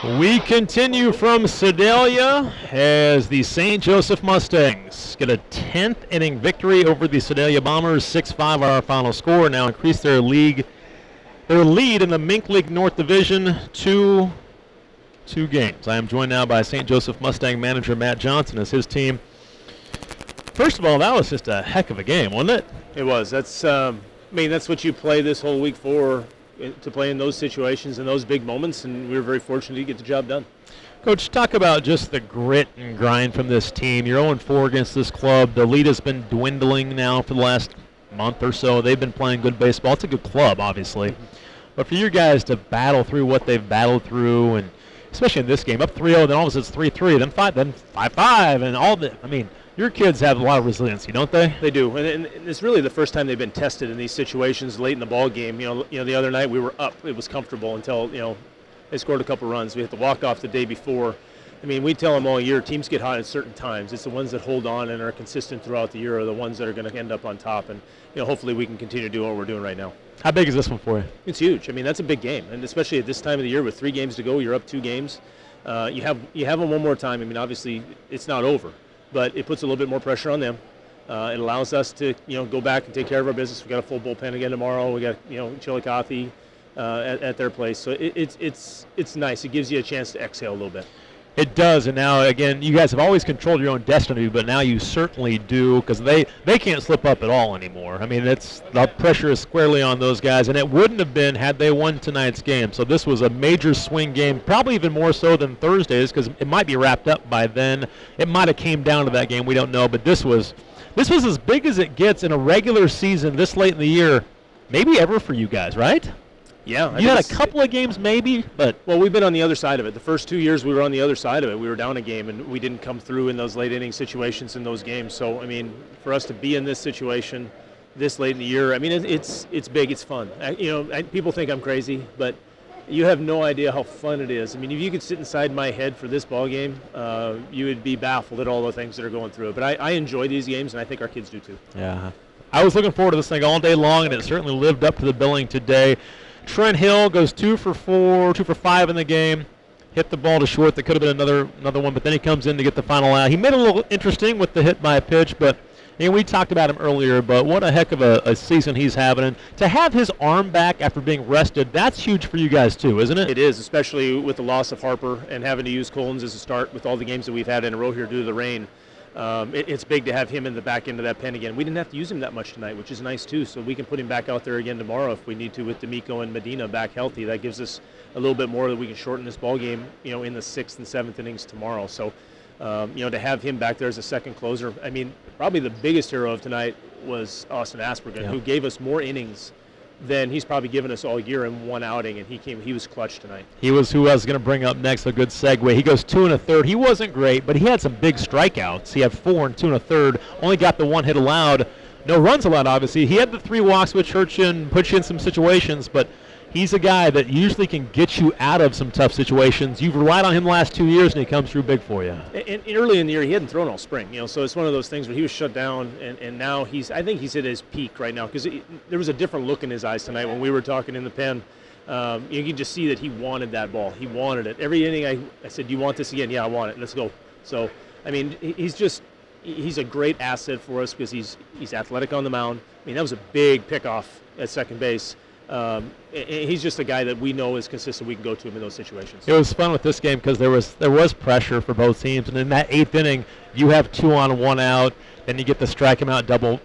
We continue from Sedalia as the St. Joseph Mustangs get a 10th inning victory over the Sedalia Bombers. 6-5 our final score. Now increase their lead in the Mink League North Division to 2 games. I am joined now by St. Joseph Mustang manager Matt Johnson as his team. First of all, that was just a heck of a game, wasn't it? It was. That's that's what you play this whole week for, to play in those situations and those big moments, and we were very fortunate to get the job done. Coach, talk about just the grit and grind from this team. You're 0-4 against this club. The lead has been dwindling now for the last month or so. They've been playing good baseball. It's a good club, obviously. But for you guys to battle through what they've battled through, and especially in this game, up 3-0, then all of a sudden it's 3-3, then 5-5, and all the, your kids have a lot of resiliency, don't they? They do, and it's really the first time they've been tested in these situations late in the ball game. You know, the other night we were up; it was comfortable until they scored a couple runs. We hit the walk-off the day before. We tell them all year, teams get hot at certain times. It's the ones that hold on and are consistent throughout the year are the ones that are going to end up on top. And hopefully we can continue to do what we're doing right now. How big is this one for you? It's huge. That's a big game, and especially at this time of the year with 3 games to go, you're up 2 games. You have them one more time. Obviously it's not over, but it puts a little bit more pressure on them. It allows us to go back and take care of our business. We got a full bullpen again tomorrow. We got Chillicothe at their place, so it's nice. It gives you a chance to exhale a little bit. It does, and now again, you guys have always controlled your own destiny, but now you certainly do, because they can't slip up at all anymore. The pressure is squarely on those guys, and it wouldn't have been had they won tonight's game. So this was a major swing game, probably even more so than Thursday's, because it might be wrapped up by then. It might have came down to that game, we don't know, but this was as big as it gets in a regular season this late in the year, maybe ever for you guys, right? Yeah. You had a couple of games maybe, but... Well, we've been on the other side of it. The first 2 years we were on the other side of it. We were down a game, and we didn't come through in those late inning situations in those games. So, for us to be in this situation this late in the year, it's big, it's fun. People think I'm crazy, but you have no idea how fun it is. If you could sit inside my head for this ball game, you would be baffled at all the things that are going through it. But I enjoy these games, and I think our kids do too. Yeah. I was looking forward to this thing all day long, and it certainly lived up to the billing today. Trent Hill goes 2 for 5 in the game. Hit the ball to short. That could have been another one, but then he comes in to get the final out. He made it a little interesting with the hit by a pitch, but we talked about him earlier, but what a heck of a season he's having. And to have his arm back after being rested, that's huge for you guys too, isn't it? It is, especially with the loss of Harper and having to use Collins as a start with all the games that we've had in a row here due to the rain. It's big to have him in the back end of that pen again. We didn't have to use him that much tonight, which is nice too, so we can put him back out there again tomorrow if we need to with D'Amico and Medina back healthy. That gives us a little bit more that we can shorten this ball game, in the 6th and 7th innings tomorrow. So, to have him back there as a second closer, probably the biggest hero of tonight was Austin Asperger, who gave us more innings than he's probably given us all year in one outing, and he was clutch tonight. He was who I was going to bring up next, a good segue. He goes 2 1/3. He wasn't great, but he had some big strikeouts. He had 4 and 2 1/3, only got the 1 hit allowed. No runs allowed, obviously. He had the 3 walks, which hurt you and put you in some situations, but he's a guy that usually can get you out of some tough situations. You've relied on him the last 2 years, and he comes through big for you. And early in the year, he hadn't thrown all spring, so it's one of those things where he was shut down, and now I think he's at his peak right now, because there was a different look in his eyes tonight when we were talking in the pen. You can just see that he wanted that ball. He wanted it. Every inning I said, "Do you want this again?" "Yeah, I want it. Let's go." So, he's a great asset for us because he's athletic on the mound. That was a big pickoff at second base. He's just a guy that we know is consistent. We can go to him in those situations. It was fun with this game because there was pressure for both teams, and in that 8th inning, you have 2 on 1 out. Then you get the strike him out, throw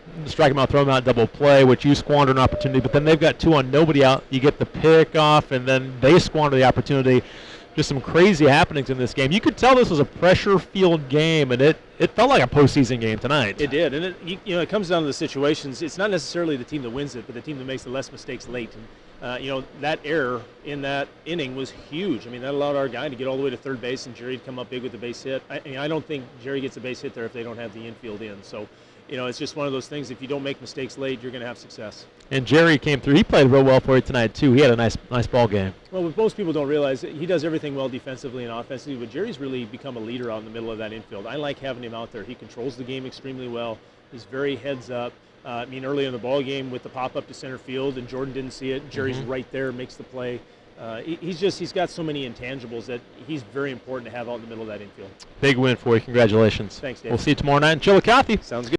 him out, double play, which you squander an opportunity. But then they've got 2 on nobody out. You get the pick off, and then they squander the opportunity. Just some crazy happenings in this game. You could tell this was a pressure-filled game, and it felt like a postseason game tonight. It did, and it comes down to the situations. It's not necessarily the team that wins it, but the team that makes the less mistakes late. And that error in that inning was huge. That allowed our guy to get all the way to third base, and Jerry'd come up big with the base hit. I don't think Jerry gets a base hit there if they don't have the infield in. So, it's just one of those things. If you don't make mistakes late, you're going to have success. And Jerry came through. He played real well for you tonight, too. He had a nice ball game. Well, what most people don't realize, he does everything well defensively and offensively, but Jerry's really become a leader out in the middle of that infield. I like having him out there. He controls the game extremely well. He's very heads up. Early in the ball game with the pop-up to center field, and Jordan didn't see it. Jerry's right there, makes the play. He's got so many intangibles that he's very important to have out in the middle of that infield. Big win for you. Congratulations. Thanks, Dave. We'll see you tomorrow night in Chillicothe. Sounds good.